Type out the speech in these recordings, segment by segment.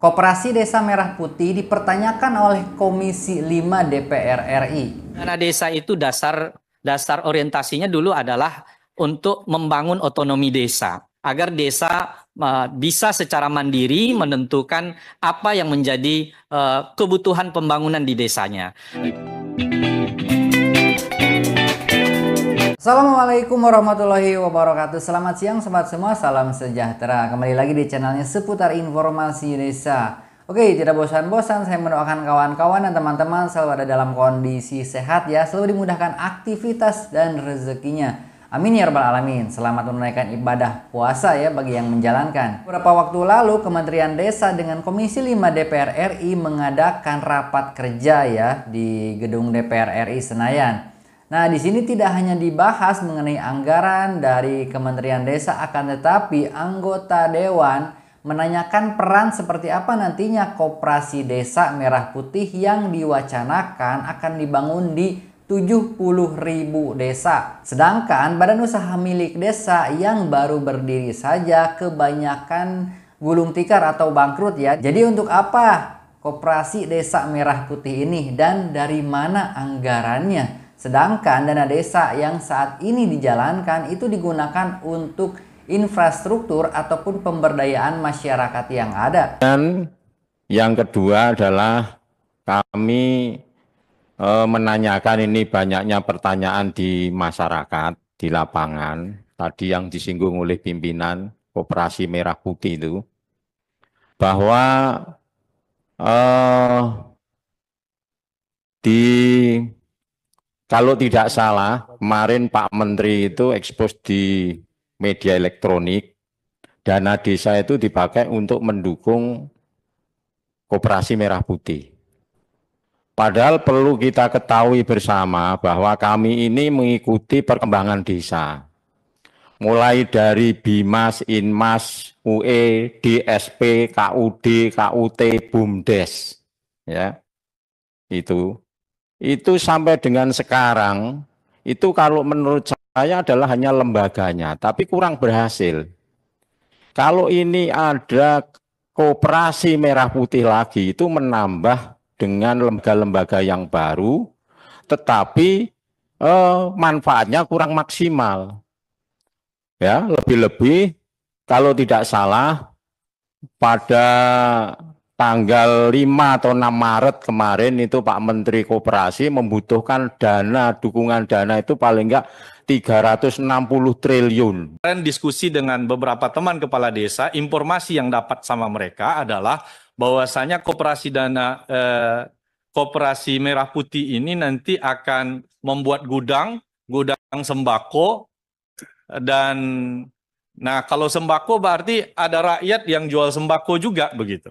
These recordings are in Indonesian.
Koperasi Desa Merah Putih dipertanyakan oleh Komisi 5 DPR RI. Dana desa itu dasar orientasinya dulu adalah untuk membangun otonomi desa, agar desa bisa secara mandiri menentukan apa yang menjadi kebutuhan pembangunan di desanya. Assalamualaikum warahmatullahi wabarakatuh. Selamat siang sobat semua, salam sejahtera. Kembali lagi di channelnya seputar informasi desa. Oke, tidak bosan-bosan saya mendoakan kawan-kawan dan teman-teman selalu ada dalam kondisi sehat ya, selalu dimudahkan aktivitas dan rezekinya. Amin ya rabbal alamin. Selamat menunaikan ibadah puasa ya bagi yang menjalankan. Beberapa waktu lalu Kementerian Desa dengan Komisi 5 DPR RI mengadakan rapat kerja ya di gedung DPR RI Senayan. Nah, di sini tidak hanya dibahas mengenai anggaran dari Kementerian Desa, akan tetapi anggota dewan menanyakan peran seperti apa nantinya Koperasi Desa Merah Putih yang diwacanakan akan dibangun di 70.000 desa. Sedangkan badan usaha milik desa yang baru berdiri saja kebanyakan gulung tikar atau bangkrut ya. Jadi untuk apa Koperasi Desa Merah Putih ini dan dari mana anggarannya? Sedangkan dana desa yang saat ini dijalankan itu digunakan untuk infrastruktur ataupun pemberdayaan masyarakat yang ada. Dan yang kedua adalah kami menanyakan ini banyaknya pertanyaan di masyarakat, di lapangan, tadi yang disinggung oleh pimpinan Koperasi Merah Putih itu, bahwa kalau tidak salah, kemarin Pak Menteri itu ekspos di media elektronik, dana desa itu dipakai untuk mendukung Koperasi Merah Putih. Padahal perlu kita ketahui bersama bahwa kami ini mengikuti perkembangan desa. Mulai dari Bimas, Inmas, UE, DSP, KUD, KUT, BUMDes. Ya, itu sampai dengan sekarang, itu kalau menurut saya adalah hanya lembaganya, tapi kurang berhasil. Kalau ini ada Koperasi Merah Putih lagi, itu menambah dengan lembaga-lembaga yang baru, tetapi manfaatnya kurang maksimal. Ya, lebih-lebih kalau tidak salah pada tanggal 5 atau 6 Maret kemarin itu Pak Menteri Koperasi membutuhkan dana, dukungan dana itu paling enggak 360 triliun. Kemarin diskusi dengan beberapa teman kepala desa, informasi yang dapat sama mereka adalah bahwasanya Koperasi Merah Putih ini nanti akan membuat gudang sembako, dan nah kalau sembako berarti ada rakyat yang jual sembako juga begitu.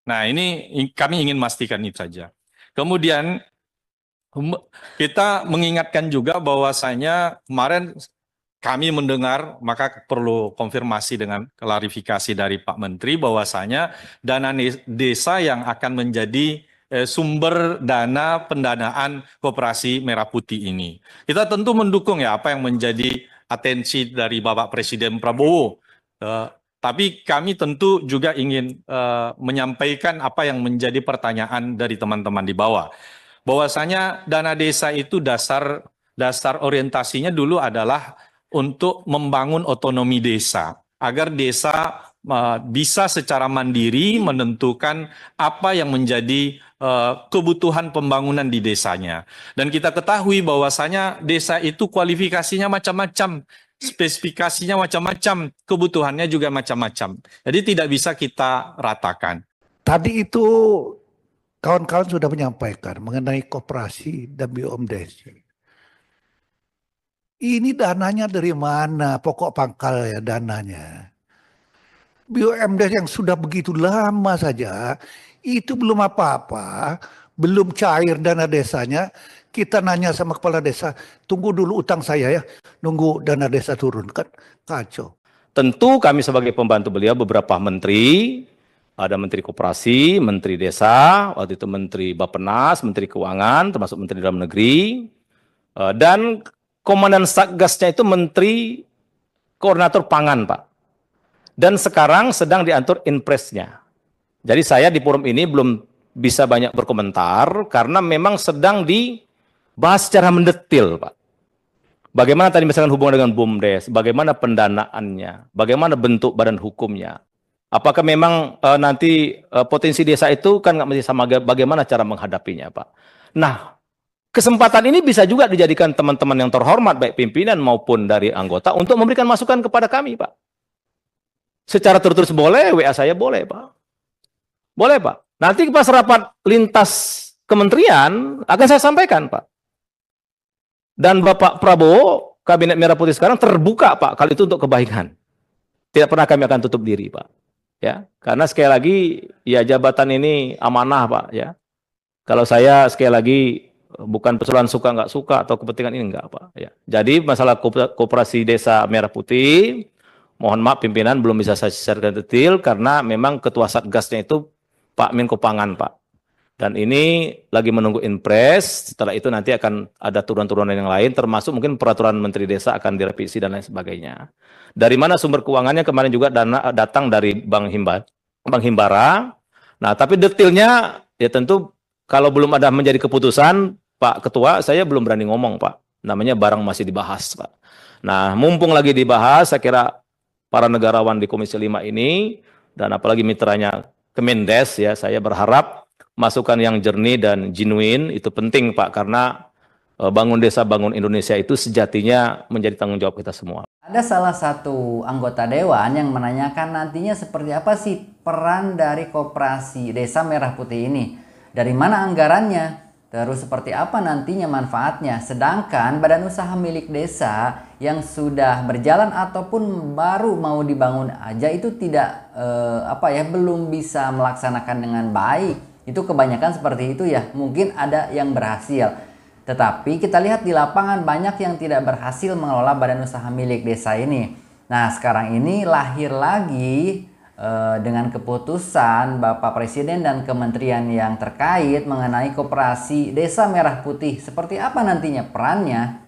Nah, ini kami ingin memastikan itu saja. Kemudian kita mengingatkan juga bahwasanya kemarin kami mendengar, maka perlu konfirmasi dengan klarifikasi dari Pak Menteri bahwasanya dana desa yang akan menjadi sumber dana pendanaan Koperasi Merah Putih ini. Kita tentu mendukung ya apa yang menjadi atensi dari Bapak Presiden Prabowo. Tapi kami tentu juga ingin menyampaikan apa yang menjadi pertanyaan dari teman-teman di bawah. Bahwasanya dana desa itu dasar orientasinya dulu adalah untuk membangun otonomi desa, agar desa bisa secara mandiri menentukan apa yang menjadi kebutuhan pembangunan di desanya. Dan kita ketahui bahwasanya desa itu kualifikasinya macam-macam, spesifikasinya macam-macam, kebutuhannya juga macam-macam. Jadi tidak bisa kita ratakan. Tadi itu kawan-kawan sudah menyampaikan mengenai koperasi dan BUMDes. Ini dananya dari mana? Pokok pangkal ya dananya. BUMDes yang sudah begitu lama saja, itu belum apa-apa, belum cair dana desanya. Kita nanya sama kepala desa, tunggu dulu utang saya ya, nunggu dana desa turun, kan kacau. Tentu kami sebagai pembantu beliau beberapa menteri, ada Menteri Koperasi, Menteri Desa, waktu itu Menteri Bappenas, Menteri Keuangan, termasuk Menteri Dalam Negeri, dan Komandan Satgasnya itu Menteri Koordinator Pangan, Pak. Dan sekarang sedang diatur Inpresnya. Jadi saya di forum ini belum bisa banyak berkomentar karena memang sedang dibahas secara mendetil, Pak. Bagaimana tadi misalkan hubungan dengan BUMDes, bagaimana pendanaannya, bagaimana bentuk badan hukumnya. Apakah memang nanti potensi desa itu kan nggak mesti sama, bagaimana cara menghadapinya, Pak. Nah, kesempatan ini bisa juga dijadikan teman-teman yang terhormat, baik pimpinan maupun dari anggota, untuk memberikan masukan kepada kami, Pak. Secara tertulis boleh, WA saya boleh, Pak. Boleh, Pak. Nanti pas rapat lintas kementerian akan saya sampaikan, Pak. Dan Bapak Prabowo, Kabinet Merah Putih sekarang terbuka, Pak, kalau itu untuk kebaikan. Tidak pernah kami akan tutup diri, Pak. Ya, karena sekali lagi ya jabatan ini amanah, Pak, ya. Kalau saya sekali lagi bukan persoalan suka nggak suka atau kepentingan ini enggak, Pak, ya. Jadi masalah koperasi Desa Merah Putih, mohon maaf pimpinan belum bisa saya share detail karena memang ketua Satgasnya itu Pak Menko Pangan, Pak. Dan ini lagi menunggu inpres, setelah itu nanti akan ada turunan-turunan yang lain, termasuk mungkin peraturan Menteri Desa akan direvisi dan lain sebagainya. Dari mana sumber keuangannya kemarin juga dana datang dari Bank Himbara. Nah, tapi detailnya ya tentu kalau belum ada menjadi keputusan, Pak Ketua, saya belum berani ngomong, Pak. Namanya barang masih dibahas, Pak. Nah, mumpung lagi dibahas, saya kira para negarawan di Komisi 5 ini, dan apalagi mitranya Kemendes, ya, saya berharap masukan yang jernih dan genuine itu penting, Pak, karena bangun desa, bangun Indonesia itu sejatinya menjadi tanggung jawab kita semua. Ada salah satu anggota dewan yang menanyakan nantinya seperti apa sih peran dari Koperasi Desa Merah Putih ini. Dari mana anggarannya? Terus seperti apa nantinya manfaatnya? Sedangkan badan usaha milik desa yang sudah berjalan ataupun baru mau dibangun aja itu tidak belum bisa melaksanakan dengan baik. Itu kebanyakan seperti itu ya. Mungkin ada yang berhasil. Tetapi kita lihat di lapangan banyak yang tidak berhasil mengelola badan usaha milik desa ini. Nah, sekarang ini lahir lagi dengan keputusan Bapak Presiden dan kementerian yang terkait mengenai Koperasi Desa Merah Putih. Seperti apa nantinya perannya?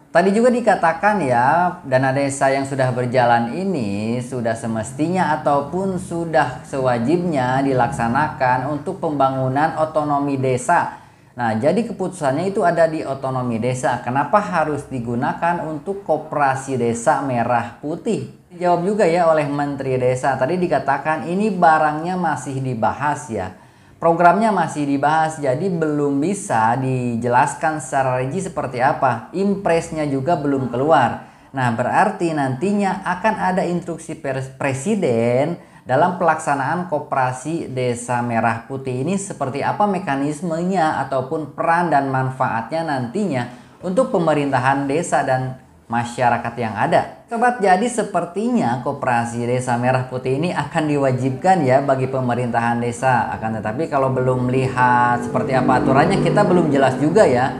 Tadi juga dikatakan ya, dana desa yang sudah berjalan ini sudah semestinya ataupun sudah sewajibnya dilaksanakan untuk pembangunan otonomi desa. Nah, jadi keputusannya itu ada di otonomi desa. Kenapa harus digunakan untuk Koperasi Desa Merah Putih? Dijawab juga ya oleh Menteri Desa. Tadi dikatakan ini barangnya masih dibahas ya. Programnya masih dibahas, jadi belum bisa dijelaskan secara rinci seperti apa. Impresnya juga belum keluar. Nah, berarti nantinya akan ada instruksi Presiden dalam pelaksanaan Koperasi Desa Merah Putih ini seperti apa mekanismenya ataupun peran dan manfaatnya nantinya untuk pemerintahan desa dan masyarakat yang ada. Sobat, jadi sepertinya Koperasi Desa Merah Putih ini akan diwajibkan ya bagi pemerintahan desa. Akan tetapi kalau belum melihat seperti apa aturannya kita belum jelas juga ya.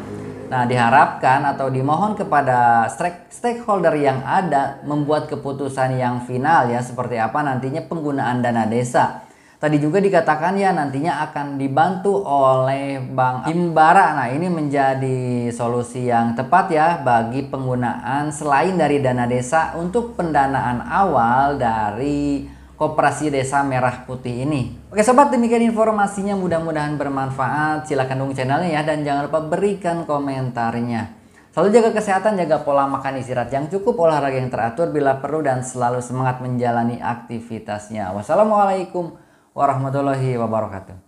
Nah, diharapkan atau dimohon kepada stakeholder yang ada membuat keputusan yang final ya seperti apa nantinya penggunaan dana desa. Tadi juga dikatakan ya nantinya akan dibantu oleh Bank Himbara. Nah, ini menjadi solusi yang tepat ya bagi penggunaan selain dari dana desa untuk pendanaan awal dari Koperasi Desa Merah Putih ini. Oke sobat, demikian informasinya, mudah-mudahan bermanfaat. Silahkan dukung channelnya ya dan jangan lupa berikan komentarnya. Selalu jaga kesehatan, jaga pola makan, istirahat yang cukup, olahraga yang teratur bila perlu, dan selalu semangat menjalani aktivitasnya. Wassalamualaikum warahmatullahi wabarakatuh.